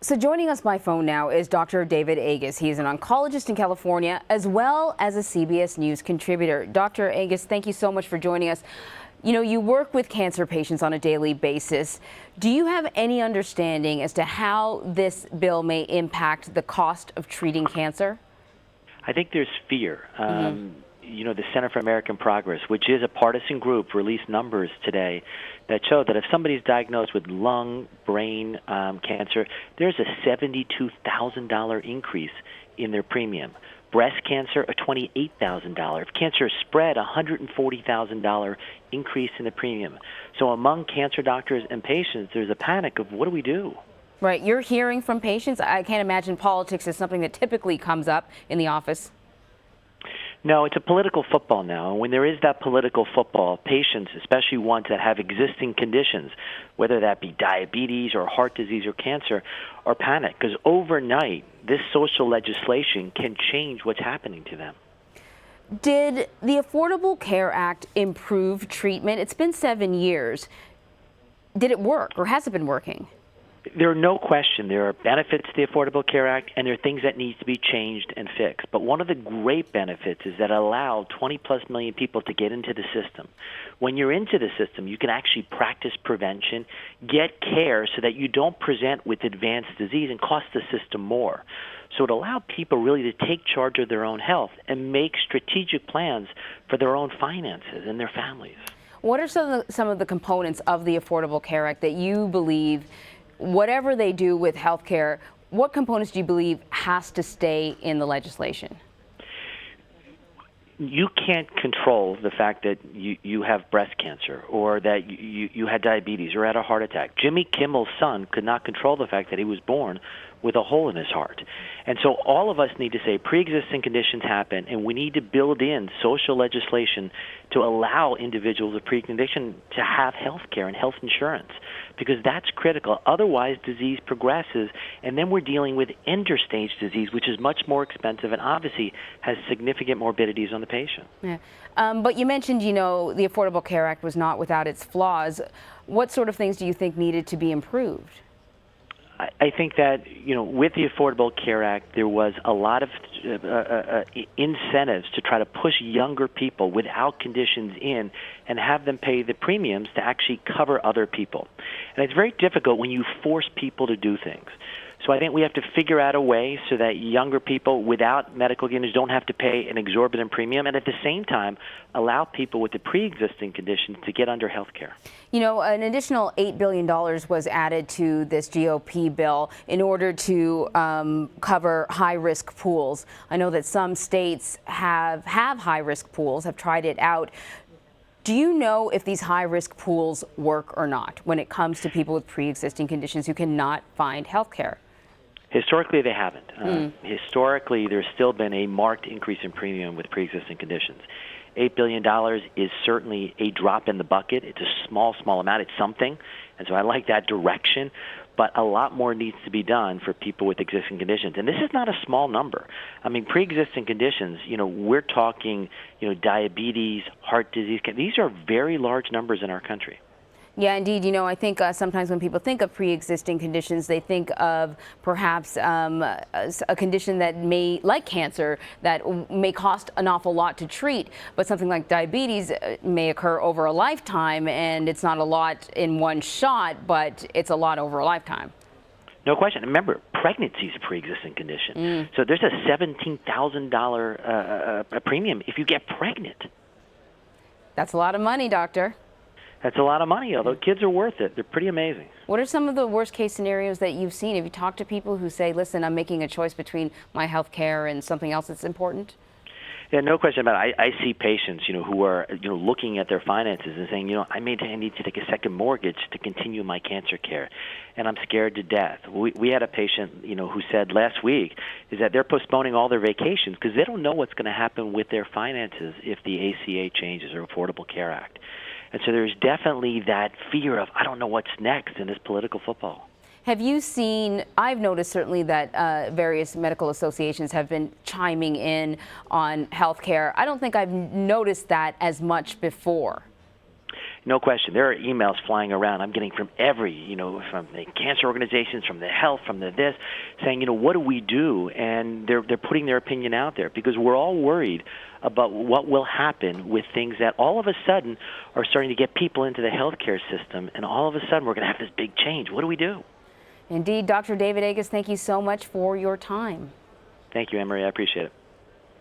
So joining us by phone now is Dr. David Agus. He's an oncologist in California, as well as a CBS News contributor. Dr. Agus, thank you so much for joining us. You know, you work with cancer patients on a daily basis. Do you have any understanding as to how this bill may impact the cost of treating cancer? I think there's fear. You know, the Center for American Progress, which is a partisan group, released numbers today that show that if somebody's diagnosed with lung, brain cancer, there's a $72,000 increase in their premium. Breast cancer, a $28,000. If cancer is spread, a $140,000 increase in the premium. So among cancer doctors and patients, there's a panic of what do we do? Right. You're hearing from patients. I can't imagine politics is something that typically comes up in the office. No, it's a political football now. And when there is that political football, patients, especially ones that have existing conditions, whether that be diabetes or heart disease or cancer, are panicked because overnight this social legislation can change what's happening to them. Did the Affordable Care Act improve treatment? It's been 7 years. Did it work, or has it been working? There are no question there are benefits to the Affordable Care Act, and there are things that need to be changed and fixed. But one of the great benefits is that it allowed 20-plus million people to get into the system. When you're into the system, you can actually practice prevention, get care so that you don't present with advanced disease and cost the system more. So it allowed people really to take charge of their own health and make strategic plans for their own finances and their families. What are some of the components of the Affordable Care Act that you believe, whatever they do with health care, what components do you believe has to stay in the legislation? You can't control the fact that you have breast cancer or that you had diabetes or had a heart attack. Jimmy Kimmel's son could not control the fact that he was born with a hole in his heart. And so all of us need to say pre-existing conditions happen, and we need to build in social legislation to allow individuals with pre-condition to have health care and health insurance, because that's critical. Otherwise, disease progresses, and then we're dealing with end-stage disease, which is much more expensive and obviously has significant morbidities on the patient. Yeah. But you mentioned, you know, the Affordable Care Act was not without its flaws. What sort of things do you think needed to be improved? I think that, you know, with the Affordable Care Act, there was a lot of incentives to try to push younger people without conditions in and have them pay the premiums to actually cover other people. And it's very difficult when you force people to do things. So I think we have to figure out a way so that younger people without medical conditions don't have to pay an exorbitant premium, and at the same time allow people with the pre-existing conditions to get under health care. You know, an additional $8 billion was added to this GOP bill in order to cover high-risk pools. I know that some states have high-risk pools, have tried it out. Do you know if these high-risk pools work or not when it comes to people with pre-existing conditions who cannot find health care? Historically, they haven't. Historically, there's still been a marked increase in premium with pre-existing conditions. $8 billion is certainly a drop in the bucket. It's a small amount. It's something, and so I like that direction. But a lot more needs to be done for people with existing conditions. And this is not a small number. I mean, pre-existing conditions, you know, we're talking, you know, diabetes, heart disease. These are very large numbers in our country. Yeah, indeed. You know, I think sometimes when people think of pre-existing conditions, they think of perhaps a condition that may, like cancer, that may cost an awful lot to treat. But something like diabetes may occur over a lifetime, and it's not a lot in one shot, but it's a lot over a lifetime. No question. Remember, pregnancy is a pre-existing condition. So there's a $17,000 premium if you get pregnant. That's a lot of money, doctor. That's a lot of money, although kids are worth it. They're pretty amazing. What are some of the worst case scenarios that you've seen? Have you talked to people who say, listen, I'm making a choice between my health care and something else that's important? Yeah, no question about it. I see patients, you know, who are, you know, looking at their finances and saying, you know, I need to take a second mortgage to continue my cancer care, and I'm scared to death. We had a patient, you know, who said last week is that they're postponing all their vacations because they don't know what's going to happen with their finances if the ACA changes or Affordable Care Act. And so there's definitely that fear of, I don't know what's next in this political football. Have you seen, I've noticed certainly that various medical associations have been chiming in on health care. I don't think I've noticed that as much before. no question, there are emails flying around. I'm getting from from the cancer organizations, from the health, from the this, saying, what do we do? And they're putting their opinion out there because we're all worried about what will happen with things that all of a sudden are starting to get people into the healthcare system, and all of a sudden we're going to have this big change. What do we do? Indeed, Dr. David Agus, thank you so much for your time. Thank you, Anne Marie. I appreciate it.